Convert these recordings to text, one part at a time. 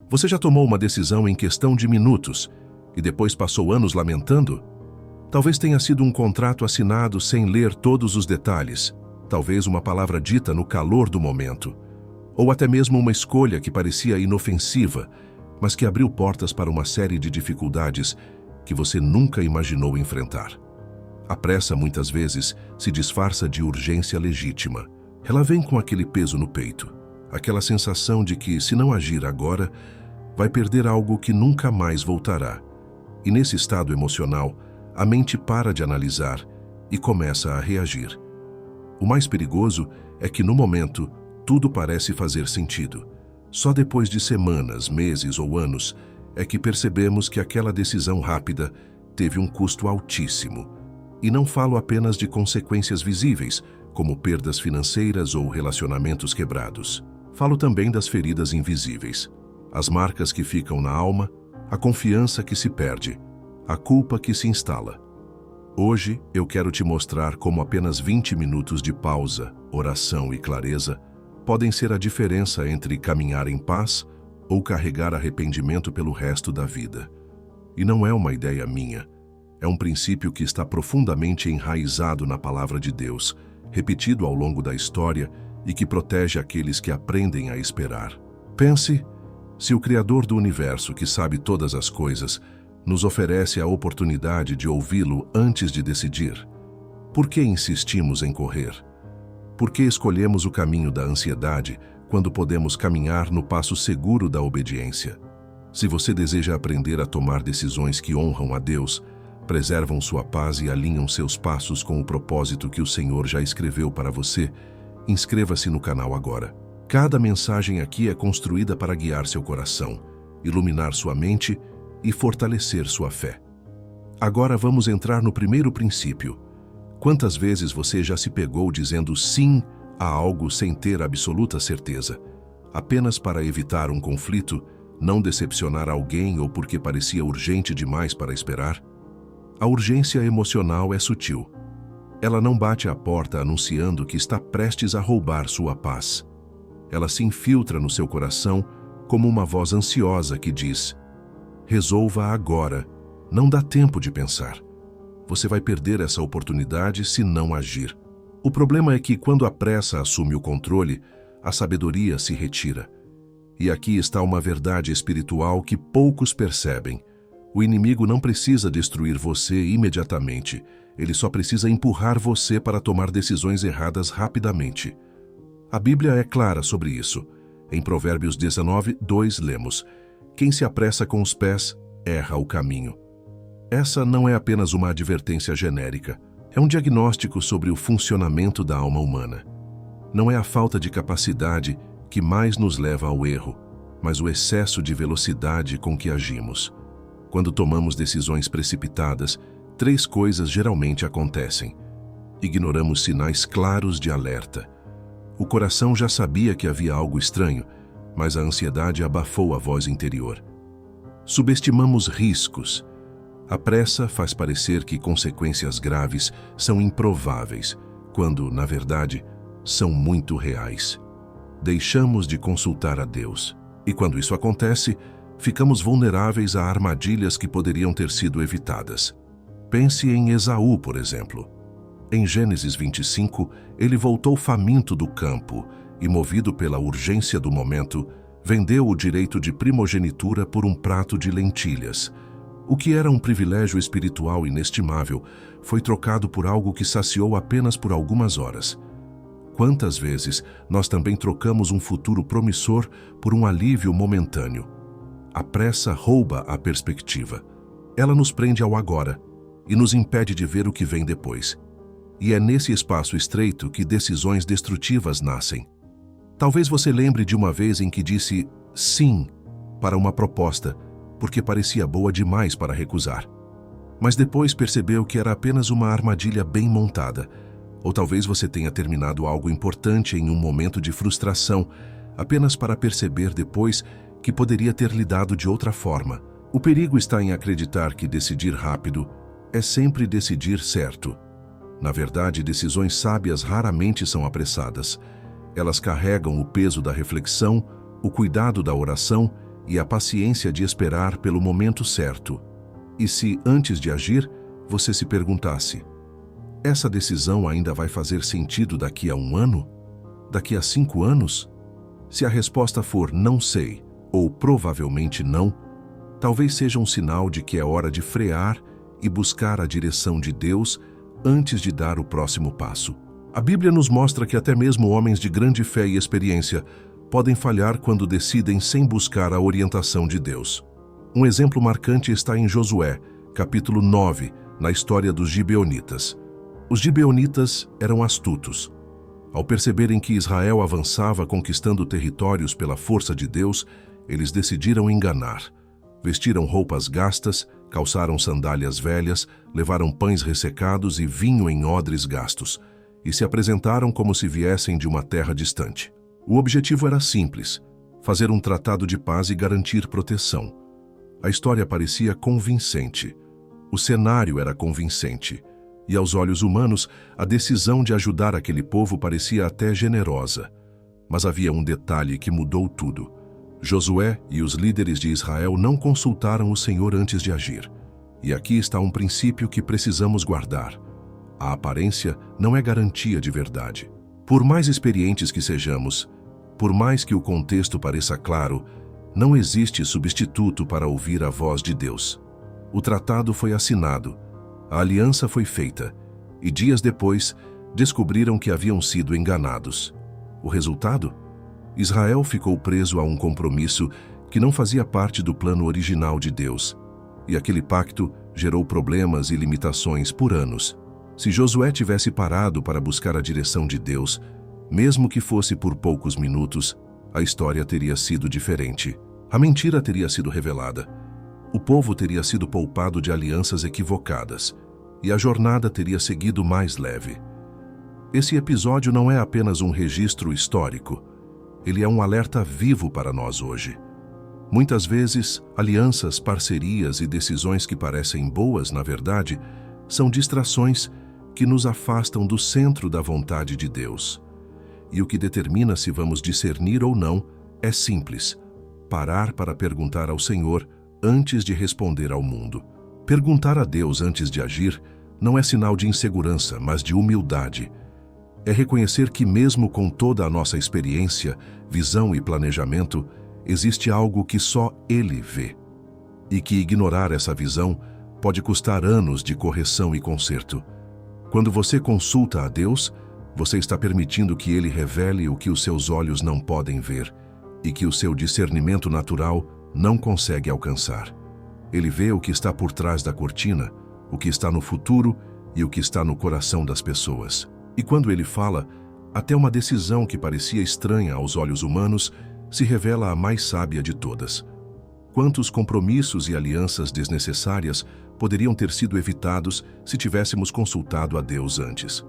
Você já tomou uma decisão em questão de minutos e depois passou anos lamentando? Talvez tenha sido um contrato assinado sem ler todos os detalhes, talvez uma palavra dita no calor do momento, ou até mesmo uma escolha que parecia inofensiva, mas que abriu portas para uma série de dificuldades que você nunca imaginou enfrentar. A pressa, muitas vezes, se disfarça de urgência legítima. Ela vem com aquele peso no peito, aquela sensação de que, se não agir agora, vai perder algo que nunca mais voltará. E nesse estado emocional, a mente para de analisar e começa a reagir. O mais perigoso é que, no momento, tudo parece fazer sentido. Só depois de semanas, meses ou anos é que percebemos que aquela decisão rápida teve um custo altíssimo. E não falo apenas de consequências visíveis, como perdas financeiras ou relacionamentos quebrados. Falo também das feridas invisíveis, as marcas que ficam na alma, a confiança que se perde, a culpa que se instala. Hoje eu quero te mostrar como apenas 20 minutos de pausa, oração e clareza podem ser a diferença entre caminhar em paz ou carregar arrependimento pelo resto da vida. E não é uma ideia minha, é um princípio que está profundamente enraizado na palavra de Deus, repetido ao longo da história e que protege aqueles que aprendem a esperar. Pense, se o Criador do Universo, que sabe todas as coisas, nos oferece a oportunidade de ouvi-lo antes de decidir, por que insistimos em correr? Por que escolhemos o caminho da ansiedade quando podemos caminhar no passo seguro da obediência? Se você deseja aprender a tomar decisões que honram a Deus, preservam sua paz e alinham seus passos com o propósito que o Senhor já escreveu para você, inscreva-se no canal agora. Cada mensagem aqui é construída para guiar seu coração, iluminar sua mente e fortalecer sua fé. Agora vamos entrar no primeiro princípio. Quantas vezes você já se pegou dizendo sim a algo sem ter absoluta certeza, apenas para evitar um conflito, não decepcionar alguém ou porque parecia urgente demais para esperar? A urgência emocional é sutil. Ela não bate à porta anunciando que está prestes a roubar sua paz. Ela se infiltra no seu coração como uma voz ansiosa que diz: resolva agora, não dá tempo de pensar. Você vai perder essa oportunidade se não agir. O problema é que quando a pressa assume o controle, a sabedoria se retira. E aqui está uma verdade espiritual que poucos percebem. O inimigo não precisa destruir você imediatamente. Ele só precisa empurrar você para tomar decisões erradas rapidamente. A Bíblia é clara sobre isso. Em Provérbios 19:2 lemos: quem se apressa com os pés, erra o caminho. Essa não é apenas uma advertência genérica. É um diagnóstico sobre o funcionamento da alma humana. Não é a falta de capacidade que mais nos leva ao erro, mas o excesso de velocidade com que agimos. Quando tomamos decisões precipitadas, 3 coisas geralmente acontecem. Ignoramos sinais claros de alerta. O coração já sabia que havia algo estranho, mas a ansiedade abafou a voz interior. Subestimamos riscos. A pressa faz parecer que consequências graves são improváveis, quando, na verdade, são muito reais. Deixamos de consultar a Deus. E quando isso acontece, ficamos vulneráveis a armadilhas que poderiam ter sido evitadas. Pense em Esaú, por exemplo. Em Gênesis 25, ele voltou faminto do campo e, movido pela urgência do momento, vendeu o direito de primogenitura por um prato de lentilhas. O que era um privilégio espiritual inestimável foi trocado por algo que saciou apenas por algumas horas. Quantas vezes nós também trocamos um futuro promissor por um alívio momentâneo? A pressa rouba a perspectiva. Ela nos prende ao agora e nos impede de ver o que vem depois. E é nesse espaço estreito que decisões destrutivas nascem. Talvez você lembre de uma vez em que disse sim para uma proposta, porque parecia boa demais para recusar. Mas depois percebeu que era apenas uma armadilha bem montada. Ou talvez você tenha terminado algo importante em um momento de frustração, apenas para perceber depois que poderia ter lidado de outra forma. O perigo está em acreditar que decidir rápido é sempre decidir certo. Na verdade, decisões sábias raramente são apressadas. Elas carregam o peso da reflexão, o cuidado da oração e a paciência de esperar pelo momento certo. E se, antes de agir, você se perguntasse: essa decisão ainda vai fazer sentido daqui a 1 ano? Daqui a 5 anos? Se a resposta for não sei, ou provavelmente não, talvez seja um sinal de que é hora de frear e buscar a direção de Deus antes de dar o próximo passo. A Bíblia nos mostra que até mesmo homens de grande fé e experiência podem falhar quando decidem sem buscar a orientação de Deus. Um exemplo marcante está em Josué, capítulo 9, na história dos gibeonitas. Os gibeonitas eram astutos. Ao perceberem que Israel avançava conquistando territórios pela força de Deus, eles decidiram enganar. Vestiram roupas gastas, calçaram sandálias velhas, levaram pães ressecados e vinho em odres gastos, e se apresentaram como se viessem de uma terra distante. O objetivo era simples: fazer um tratado de paz e garantir proteção. A história parecia convincente. O cenário era convincente. E aos olhos humanos, a decisão de ajudar aquele povo parecia até generosa. Mas havia um detalhe que mudou tudo. Josué e os líderes de Israel não consultaram o Senhor antes de agir. E aqui está um princípio que precisamos guardar. A aparência não é garantia de verdade. Por mais experientes que sejamos, por mais que o contexto pareça claro, não existe substituto para ouvir a voz de Deus. O tratado foi assinado, a aliança foi feita, e dias depois descobriram que haviam sido enganados. O resultado? Israel ficou preso a um compromisso que não fazia parte do plano original de Deus, e aquele pacto gerou problemas e limitações por anos. Se Josué tivesse parado para buscar a direção de Deus, mesmo que fosse por poucos minutos, a história teria sido diferente. A mentira teria sido revelada. O povo teria sido poupado de alianças equivocadas, e a jornada teria seguido mais leve. Esse episódio não é apenas um registro histórico, ele é um alerta vivo para nós hoje. Muitas vezes, alianças, parcerias e decisões que parecem boas, na verdade, são distrações que nos afastam do centro da vontade de Deus. E o que determina se vamos discernir ou não é simples: parar para perguntar ao Senhor antes de responder ao mundo. Perguntar a Deus antes de agir não é sinal de insegurança, mas de humildade. É reconhecer que mesmo com toda a nossa experiência, visão e planejamento, existe algo que só Ele vê. E que ignorar essa visão pode custar anos de correção e conserto. Quando você consulta a Deus, você está permitindo que Ele revele o que os seus olhos não podem ver e que o seu discernimento natural não consegue alcançar. Ele vê o que está por trás da cortina, o que está no futuro e o que está no coração das pessoas. E quando Ele fala, até uma decisão que parecia estranha aos olhos humanos se revela a mais sábia de todas. Quantos compromissos e alianças desnecessárias poderiam ter sido evitados se tivéssemos consultado a Deus antes?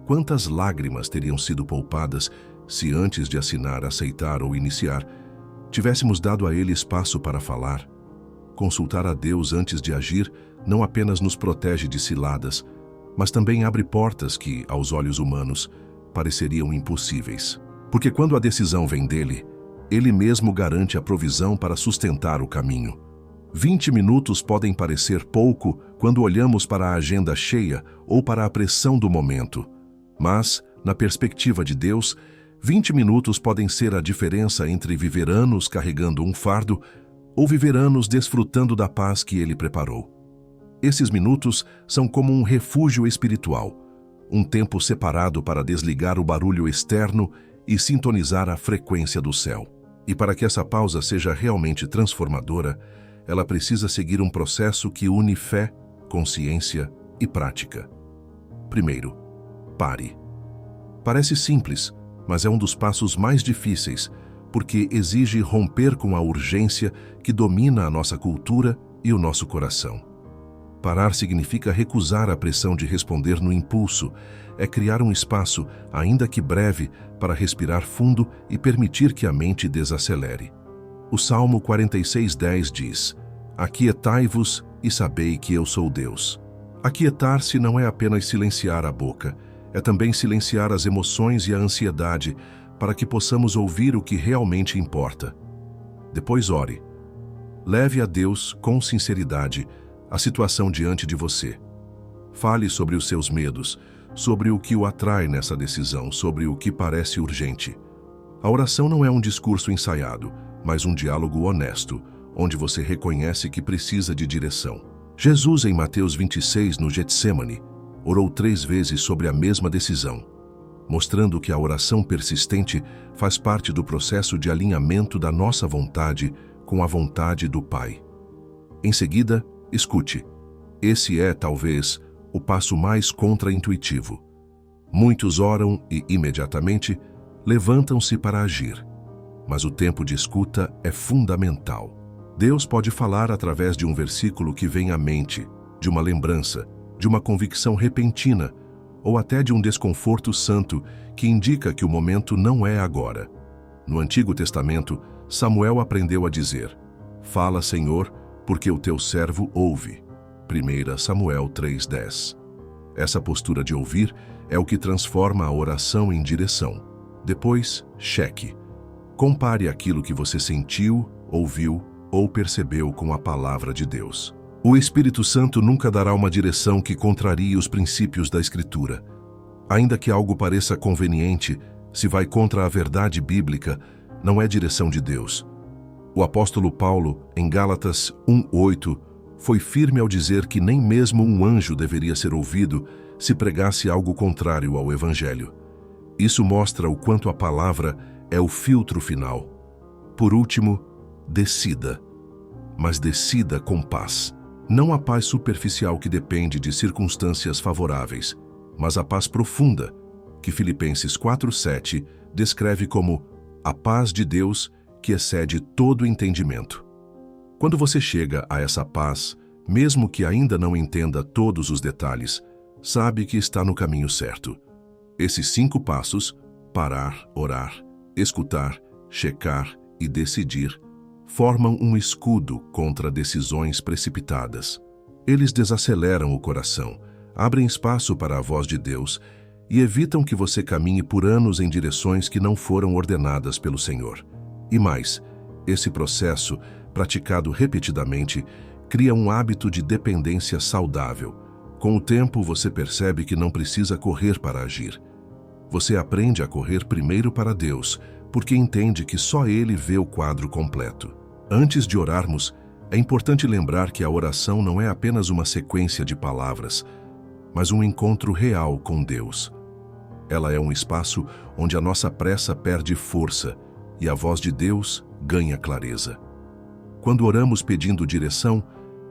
Quantas lágrimas teriam sido poupadas se antes de assinar, aceitar ou iniciar, tivéssemos dado a Ele espaço para falar? Consultar a Deus antes de agir não apenas nos protege de ciladas, mas também abre portas que, aos olhos humanos, pareceriam impossíveis. Porque quando a decisão vem dele, Ele mesmo garante a provisão para sustentar o caminho. 20 minutos podem parecer pouco quando olhamos para a agenda cheia ou para a pressão do momento. Mas, na perspectiva de Deus, 20 minutos podem ser a diferença entre viver anos carregando um fardo ou viver anos desfrutando da paz que Ele preparou. Esses minutos são como um refúgio espiritual, um tempo separado para desligar o barulho externo e sintonizar a frequência do céu. E para que essa pausa seja realmente transformadora, ela precisa seguir um processo que une fé, consciência e prática. Primeiro, pare. Parece simples, mas é um dos passos mais difíceis, porque exige romper com a urgência que domina a nossa cultura e o nosso coração. Parar significa recusar a pressão de responder no impulso, é criar um espaço, ainda que breve, para respirar fundo e permitir que a mente desacelere. O Salmo 46:10 diz: Aquietai-vos e sabei que eu sou Deus. Aquietar-se não é apenas silenciar a boca, é também silenciar as emoções e a ansiedade para que possamos ouvir o que realmente importa. Depois ore, Leve a Deus, com sinceridade, a situação diante de você. Fale sobre os seus medos, sobre o que o atrai nessa decisão, sobre o que parece urgente. A oração não é um discurso ensaiado, mas um diálogo honesto, onde você reconhece que precisa de direção. Jesus, em Mateus 26, no Getsêmani, orou 3 vezes sobre a mesma decisão, mostrando que a oração persistente faz parte do processo de alinhamento da nossa vontade com a vontade do Pai. Em seguida, escute. Esse é, talvez, o passo mais contraintuitivo. Muitos oram e, imediatamente, levantam-se para agir. Mas o tempo de escuta é fundamental. Deus pode falar através de um versículo que vem à mente, de uma lembrança, de uma convicção repentina, ou até de um desconforto santo que indica que o momento não é agora. No Antigo Testamento, Samuel aprendeu a dizer: "Fala, Senhor, porque o teu servo ouve." 1 Samuel 3:10. Essa postura de ouvir é o que transforma a oração em direção. Depois, cheque. Compare aquilo que você sentiu, ouviu ou percebeu com a palavra de Deus. O Espírito Santo nunca dará uma direção que contrarie os princípios da Escritura. Ainda que algo pareça conveniente, se vai contra a verdade bíblica, não é direção de Deus. O apóstolo Paulo, em Gálatas 1:8, foi firme ao dizer que nem mesmo um anjo deveria ser ouvido se pregasse algo contrário ao Evangelho. Isso mostra o quanto a palavra é o filtro final. Por último, decida. Mas decida com paz. Não a paz superficial que depende de circunstâncias favoráveis, mas a paz profunda, que Filipenses 4:7 descreve como a paz de Deus que excede todo entendimento. Quando você chega a essa paz, mesmo que ainda não entenda todos os detalhes, sabe que está no caminho certo. Esses 5 passos, parar, orar, escutar, checar e decidir, formam um escudo contra decisões precipitadas. Eles desaceleram o coração, abrem espaço para a voz de Deus e evitam que você caminhe por anos em direções que não foram ordenadas pelo Senhor. E mais, esse processo, praticado repetidamente, cria um hábito de dependência saudável. Com o tempo, você percebe que não precisa correr para agir. Você aprende a correr primeiro para Deus, porque entende que só Ele vê o quadro completo. Antes de orarmos, é importante lembrar que a oração não é apenas uma sequência de palavras, mas um encontro real com Deus. Ela é um espaço onde a nossa pressa perde força e a voz de Deus ganha clareza. Quando oramos pedindo direção,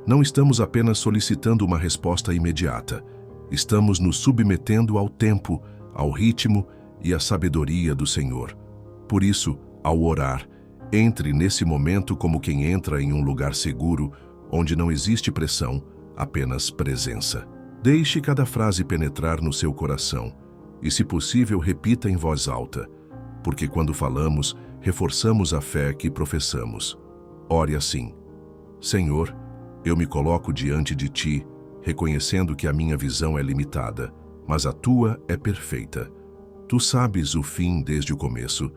não estamos apenas solicitando uma resposta imediata. Estamos nos submetendo ao tempo, ao ritmo e à sabedoria do Senhor. Por isso, ao orar, entre nesse momento como quem entra em um lugar seguro, onde não existe pressão, apenas presença. Deixe cada frase penetrar no seu coração e, se possível, repita em voz alta, porque quando falamos, reforçamos a fé que professamos. Ore assim: Senhor, eu me coloco diante de Ti, reconhecendo que a minha visão é limitada, mas a Tua é perfeita. Tu sabes o fim desde o começo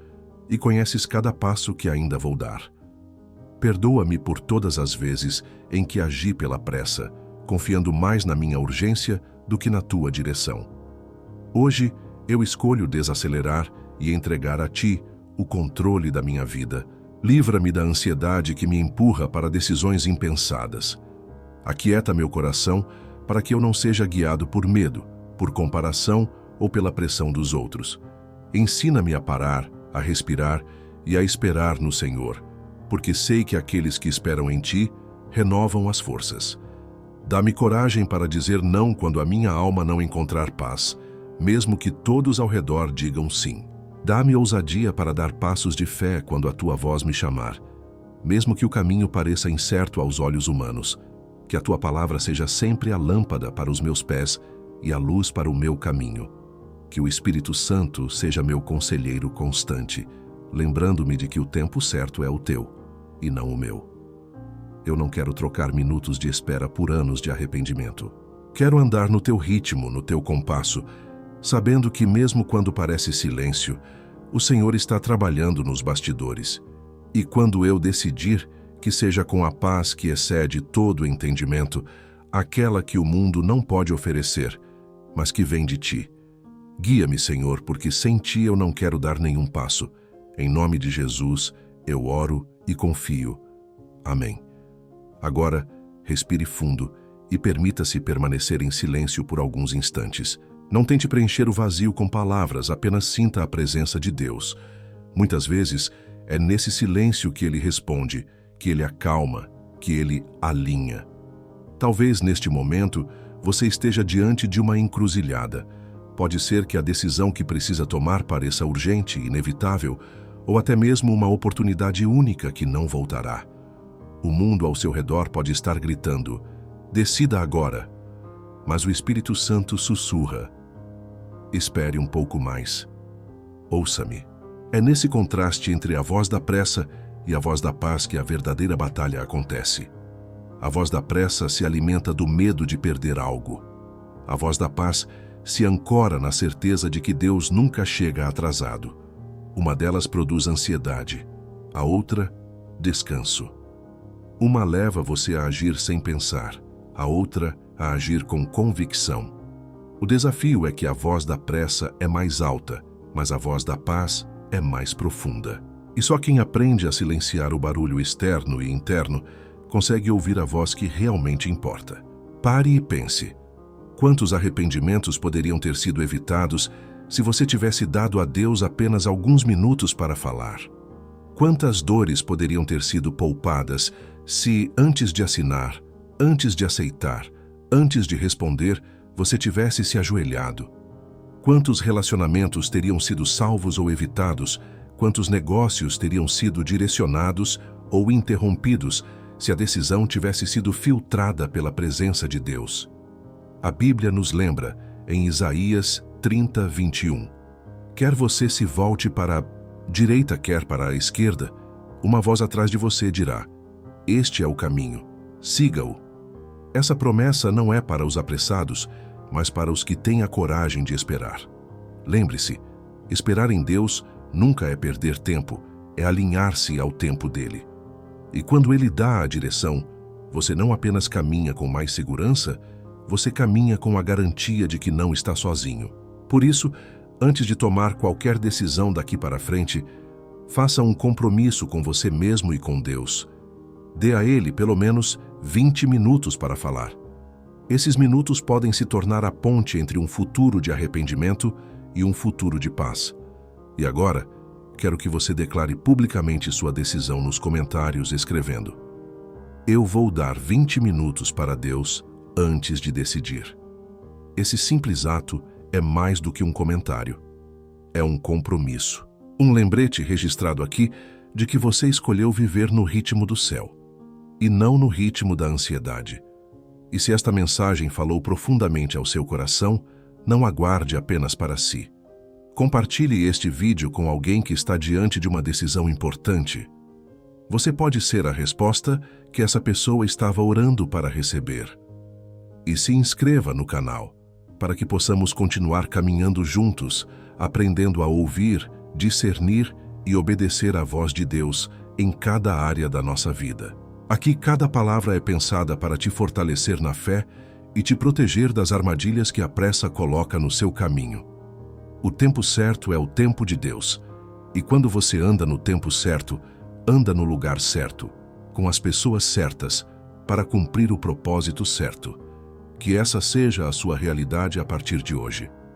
e conheces cada passo que ainda vou dar. Perdoa-me por todas as vezes em que agi pela pressa, confiando mais na minha urgência do que na Tua direção. Hoje, eu escolho desacelerar e entregar a Ti o controle da minha vida. Livra-me da ansiedade que me empurra para decisões impensadas. Aquieta meu coração para que eu não seja guiado por medo, por comparação ou pela pressão dos outros. Ensina-me a parar, a respirar e a esperar no Senhor, porque sei que aqueles que esperam em Ti renovam as forças. Dá-me coragem para dizer não quando a minha alma não encontrar paz, mesmo que todos ao redor digam sim. Dá-me ousadia para dar passos de fé quando a Tua voz me chamar, mesmo que o caminho pareça incerto aos olhos humanos. Que a Tua palavra seja sempre a lâmpada para os meus pés e a luz para o meu caminho. Que o Espírito Santo seja meu conselheiro constante, lembrando-me de que o tempo certo é o Teu e não o meu. Eu não quero trocar minutos de espera por anos de arrependimento. Quero andar no Teu ritmo, no Teu compasso, sabendo que mesmo quando parece silêncio, o Senhor está trabalhando nos bastidores. E quando eu decidir, que seja com a paz que excede todo entendimento, aquela que o mundo não pode oferecer, mas que vem de ti. Guia-me, Senhor, porque sem ti eu não quero dar nenhum passo. Em nome de Jesus, eu oro e confio. Amém. Agora, respire fundo e permita-se permanecer em silêncio por alguns instantes. Não tente preencher o vazio com palavras, apenas sinta a presença de Deus. Muitas vezes, é nesse silêncio que Ele responde, que Ele acalma, que Ele alinha. Talvez, neste momento, você esteja diante de uma encruzilhada. Pode ser que a decisão que precisa tomar pareça urgente, inevitável, ou até mesmo uma oportunidade única que não voltará. O mundo ao seu redor pode estar gritando, decida agora. Mas o Espírito Santo sussurra, espere um pouco mais. Ouça-me. É nesse contraste entre a voz da pressa e a voz da paz que a verdadeira batalha acontece. A voz da pressa se alimenta do medo de perder algo. A voz da paz se ancora na certeza de que Deus nunca chega atrasado. Uma delas produz ansiedade, a outra, descanso. Uma leva você a agir sem pensar, a outra a agir com convicção. O desafio é que a voz da pressa é mais alta, mas a voz da paz é mais profunda. E só quem aprende a silenciar o barulho externo e interno consegue ouvir a voz que realmente importa. Pare e pense. Quantos arrependimentos poderiam ter sido evitados se você tivesse dado a Deus apenas alguns minutos para falar? Quantas dores poderiam ter sido poupadas se, antes de assinar, antes de aceitar, antes de responder, você tivesse se ajoelhado? Quantos relacionamentos teriam sido salvos ou evitados? Quantos negócios teriam sido direcionados ou interrompidos se a decisão tivesse sido filtrada pela presença de Deus? A Bíblia nos lembra, em Isaías 30, 21, quer você se volte para a direita, quer para a esquerda, uma voz atrás de você dirá, este é o caminho, siga-o. Essa promessa não é para os apressados, mas para os que têm a coragem de esperar. Lembre-se, esperar em Deus nunca é perder tempo, é alinhar-se ao tempo dele. E quando ele dá a direção, você não apenas caminha com mais segurança, você caminha com a garantia de que não está sozinho. Por isso, antes de tomar qualquer decisão daqui para frente, faça um compromisso com você mesmo e com Deus. Dê a Ele pelo menos 20 minutos para falar. Esses minutos podem se tornar a ponte entre um futuro de arrependimento e um futuro de paz. E agora, quero que você declare publicamente sua decisão nos comentários escrevendo: eu vou dar 20 minutos para Deus antes de decidir. Esse simples ato é mais do que um comentário. É um compromisso. Um lembrete registrado aqui de que você escolheu viver no ritmo do céu e não no ritmo da ansiedade. E se esta mensagem falou profundamente ao seu coração, não aguarde apenas para si. Compartilhe este vídeo com alguém que está diante de uma decisão importante. Você pode ser a resposta que essa pessoa estava orando para receber. E se inscreva no canal, para que possamos continuar caminhando juntos, aprendendo a ouvir, discernir e obedecer à voz de Deus em cada área da nossa vida. Aqui cada palavra é pensada para te fortalecer na fé e te proteger das armadilhas que a pressa coloca no seu caminho. O tempo certo é o tempo de Deus. E quando você anda no tempo certo, anda no lugar certo, com as pessoas certas, para cumprir o propósito certo. Que essa seja a sua realidade a partir de hoje.